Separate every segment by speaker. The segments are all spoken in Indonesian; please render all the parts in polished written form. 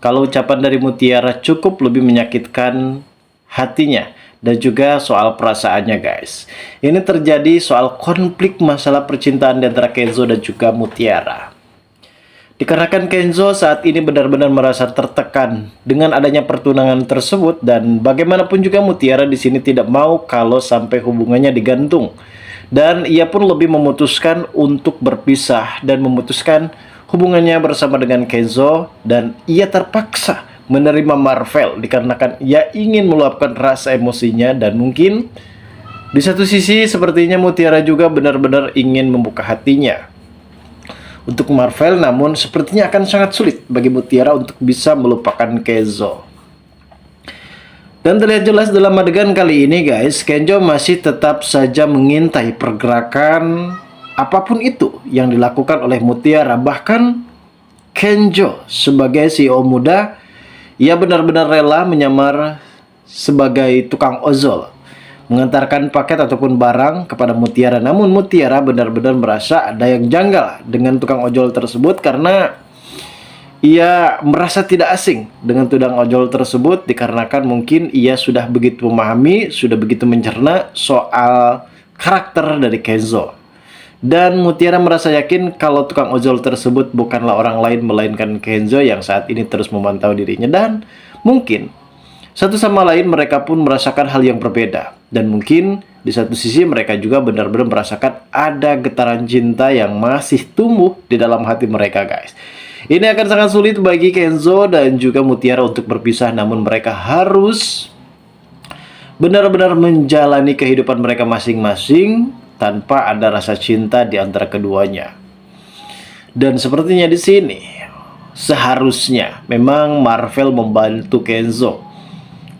Speaker 1: kalau ucapan dari Mutiara cukup lebih menyakitkan hatinya dan juga soal perasaannya guys. Ini terjadi soal konflik masalah percintaan di antara Kenzo dan juga Mutiara. Dikarenakan Kenzo saat ini benar-benar merasa tertekan dengan adanya pertunangan tersebut dan bagaimanapun juga Mutiara di sini tidak mau kalau sampai hubungannya digantung. Dan ia pun lebih memutuskan untuk berpisah dan memutuskan hubungannya bersama dengan Kenzo dan ia terpaksa menerima Marvel dikarenakan ia ingin meluapkan rasa emosinya dan mungkin di satu sisi sepertinya Mutiara juga benar-benar ingin membuka hatinya untuk Marvel, namun sepertinya akan sangat sulit bagi Mutiara untuk bisa melupakan Kenzo. Dan terlihat jelas dalam adegan kali ini guys, Kenzo masih tetap saja mengintai pergerakan apapun itu yang dilakukan oleh Mutiara. Bahkan Kenzo sebagai CEO muda, ia benar-benar rela menyamar sebagai tukang ojol, mengantarkan paket ataupun barang kepada Mutiara. Namun Mutiara benar-benar merasa ada yang janggal dengan tukang ojol tersebut karena ia merasa tidak asing dengan tukang ojol tersebut dikarenakan mungkin ia sudah begitu memahami, sudah begitu mencerna soal karakter dari Kenzo. Dan Mutiara merasa yakin kalau tukang ojol tersebut bukanlah orang lain melainkan Kenzo yang saat ini terus memantau dirinya. Dan mungkin satu sama lain mereka pun merasakan hal yang berbeda. Dan mungkin di satu sisi mereka juga benar-benar merasakan ada getaran cinta yang masih tumbuh di dalam hati mereka guys. Ini akan sangat sulit bagi Kenzo dan juga Mutiara untuk berpisah, namun mereka harus benar-benar menjalani kehidupan mereka masing-masing tanpa ada rasa cinta di antara keduanya. Dan sepertinya di sini seharusnya memang Marvel membantu Kenzo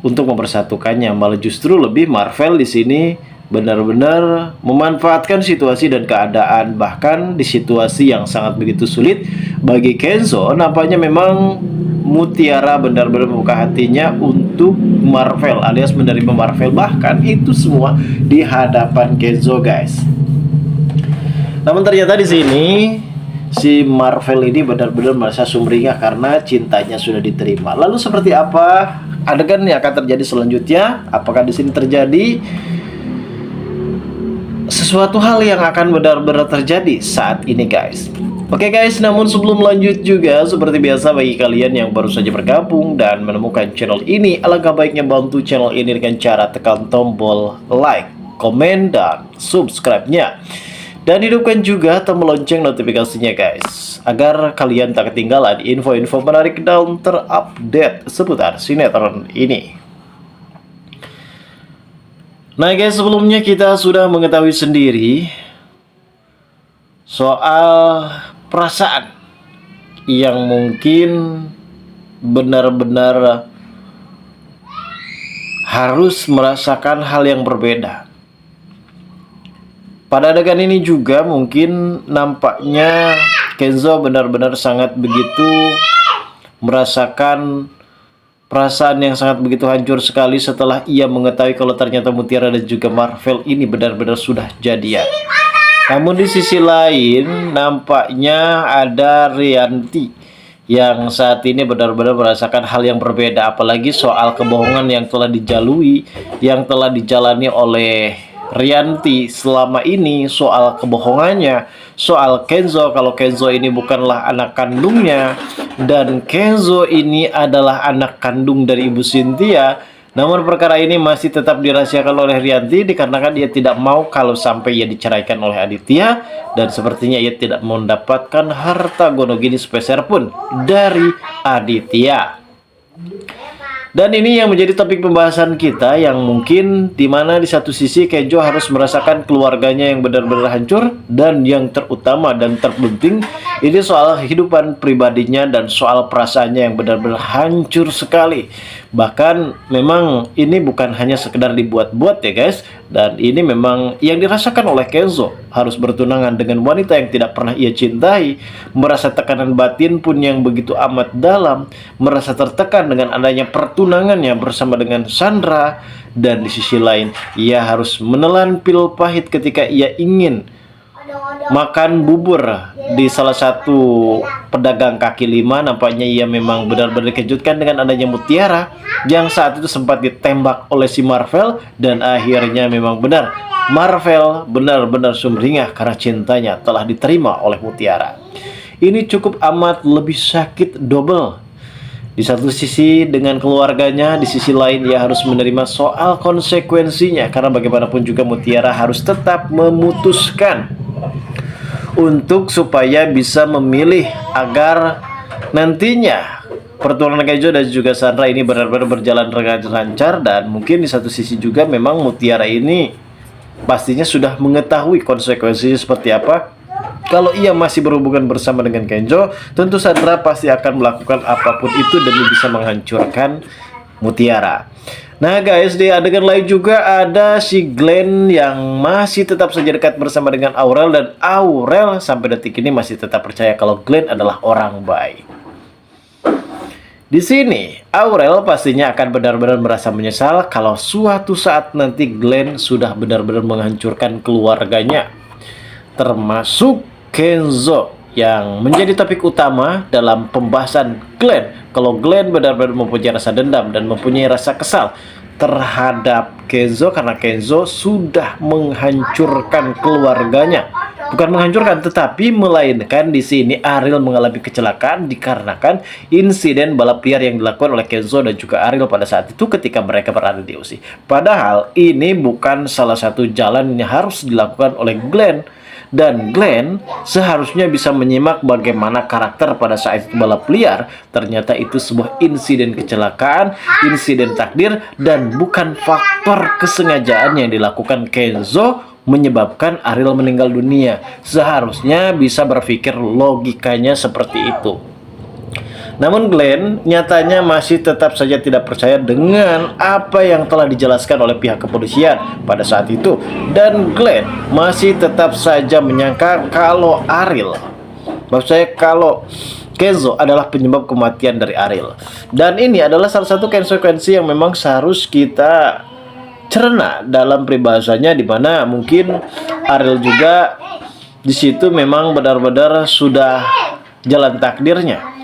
Speaker 1: untuk mempersatukannya, malah justru lebih Marvel di sini benar-benar memanfaatkan situasi dan keadaan. Bahkan di situasi yang sangat begitu sulit bagi Kenzo, nampaknya memang Mutiara benar-benar membuka hatinya untuk Marvel alias menerima Marvel. Bahkan itu semua di hadapan Kenzo guys. Namun ternyata di sini si Marvel ini benar-benar merasa sumringah karena cintanya sudah diterima. Lalu seperti apa adegan yang akan terjadi selanjutnya? Apakah di sini terjadi sesuatu hal yang akan benar-benar terjadi saat ini guys? Oke guys, namun sebelum lanjut juga seperti biasa bagi kalian yang baru saja bergabung dan menemukan channel ini, alangkah baiknya bantu channel ini dengan cara tekan tombol like, komen, dan subscribe-nya. Dan hidupkan juga tombol lonceng notifikasinya guys, agar kalian tak ketinggalan info-info menarik dan terupdate seputar sinetron ini. Nah guys, sebelumnya kita sudah mengetahui sendiri soal perasaan yang mungkin benar-benar harus merasakan hal yang berbeda. Pada adegan ini juga mungkin nampaknya Kenzo benar-benar sangat begitu merasakan perasaan yang sangat begitu hancur sekali setelah ia mengetahui kalau ternyata Mutiara dan juga Marvel ini benar-benar sudah jadian. Namun di sisi lain nampaknya ada Rianti yang saat ini benar-benar merasakan hal yang berbeda, apalagi soal kebohongan yang telah dijalui, yang telah dijalani oleh Rianti selama ini, soal kebohongannya, soal Kenzo kalau Kenzo ini bukanlah anak kandungnya dan Kenzo ini adalah anak kandung dari Ibu Cynthia. Namun perkara ini masih tetap dirahasiakan oleh Rianti dikarenakan dia tidak mau kalau sampai ia diceraikan oleh Aditya, dan sepertinya ia tidak mendapatkan harta gonogini sepeser pun dari Aditya. Dan ini yang menjadi topik pembahasan kita, yang mungkin dimana di satu sisi Kenzo harus merasakan keluarganya yang benar-benar hancur, dan yang terutama dan terpenting ini soal kehidupan pribadinya dan soal perasaannya yang benar-benar hancur sekali. Bahkan memang ini bukan hanya sekedar dibuat-buat ya guys, dan ini memang yang dirasakan oleh Kenzo, harus bertunangan dengan wanita yang tidak pernah ia cintai, merasa tekanan batin pun yang begitu amat dalam, merasa tertekan dengan adanya pertunangannya bersama dengan Sandra, dan di sisi lain ia harus menelan pil pahit ketika ia ingin makan bubur di salah satu pedagang kaki lima. Nampaknya ia memang benar-benar dikejutkan dengan adanya Mutiara yang saat itu sempat ditembak oleh si Marvel, dan akhirnya memang benar Marvel benar-benar sumringah karena cintanya telah diterima oleh Mutiara. Ini cukup amat lebih sakit double. Di satu sisi dengan keluarganya, di sisi lain ia harus menerima soal konsekuensinya, karena bagaimanapun juga Mutiara harus tetap memutuskan untuk supaya bisa memilih agar nantinya pertualangan Kenzo dan juga Sandra ini benar-benar berjalan dengan lancar. Dan mungkin di satu sisi juga memang Mutiara ini pastinya sudah mengetahui konsekuensinya seperti apa. Kalau ia masih berhubungan bersama dengan Kenzo, tentu Sandra pasti akan melakukan apapun itu demi bisa menghancurkan Mutiara. Nah guys, di adegan lain juga ada si Glenn yang masih tetap saja dekat bersama dengan Aurel, dan Aurel sampai detik ini masih tetap percaya kalau Glenn adalah orang baik. Di sini Aurel pastinya akan benar-benar merasa menyesal kalau suatu saat nanti Glenn sudah benar-benar menghancurkan keluarganya, termasuk Kenzo yang menjadi topik utama dalam pembahasan Glenn. Kalau Glenn benar-benar mempunyai rasa dendam dan mempunyai rasa kesal terhadap Kenzo karena Kenzo sudah menghancurkan keluarganya. Bukan menghancurkan, tetapi melainkan di sini Ariel mengalami kecelakaan dikarenakan insiden balap liar yang dilakukan oleh Kenzo dan juga Ariel pada saat itu ketika mereka berada di UC. Padahal ini bukan salah satu jalan yang harus dilakukan oleh Glenn. Dan Glenn seharusnya bisa menyimak bagaimana karakter pada saat itu balap liar. Ternyata itu sebuah insiden kecelakaan, insiden takdir, dan bukan faktor kesengajaan yang dilakukan Kenzo menyebabkan Ariel meninggal dunia. Seharusnya bisa berpikir logikanya seperti itu. Namun Glenn nyatanya masih tetap saja tidak percaya dengan apa yang telah dijelaskan oleh pihak kepolisian pada saat itu. Dan Glenn masih tetap saja menyangka kalau kalau Kenzo adalah penyebab kematian dari Ariel. Dan ini adalah salah satu konsekuensi yang memang seharus kita cerna dalam peribahasanya, di mana mungkin Ariel juga di situ memang benar-benar sudah jalan takdirnya.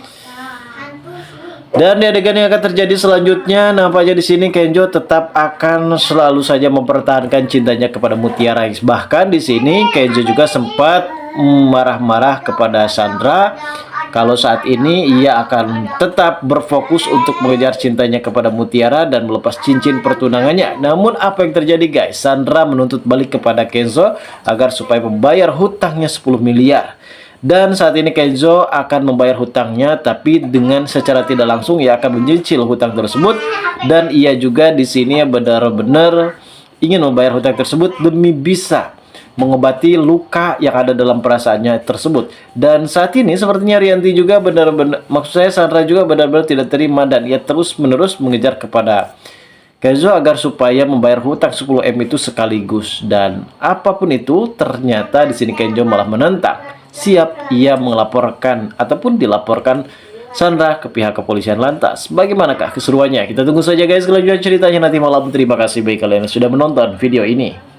Speaker 1: Dan di adegan yang akan terjadi selanjutnya, nampaknya di sini Kenzo tetap akan selalu saja mempertahankan cintanya kepada Mutiara. Bahkan di sini Kenzo juga sempat marah-marah kepada Sandra kalau saat ini ia akan tetap berfokus untuk mengejar cintanya kepada Mutiara dan melepas cincin pertunangannya. Namun apa yang terjadi guys? Sandra menuntut balik kepada Kenzo agar supaya membayar hutangnya 10 miliar. Dan saat ini Kenzo akan membayar hutangnya, tapi dengan secara tidak langsung ia akan menyicil hutang tersebut. Dan ia juga di sini benar-benar ingin membayar hutang tersebut demi bisa mengobati luka yang ada dalam perasaannya tersebut. Dan saat ini sepertinya Rianti juga benar-benar, maksud saya Sandra juga benar-benar tidak terima, dan ia terus-menerus mengejar kepada Kenzo agar supaya membayar hutang 10 M itu sekaligus. Dan apapun itu, ternyata di sini Kenzo malah menentang. Siap ia melaporkan ataupun dilaporkan Sandra ke pihak kepolisian. Lantas bagaimanakah keseruannya? Kita tunggu saja guys kelanjutan ceritanya nanti malam. Terima kasih bagi kalian yang sudah menonton video ini.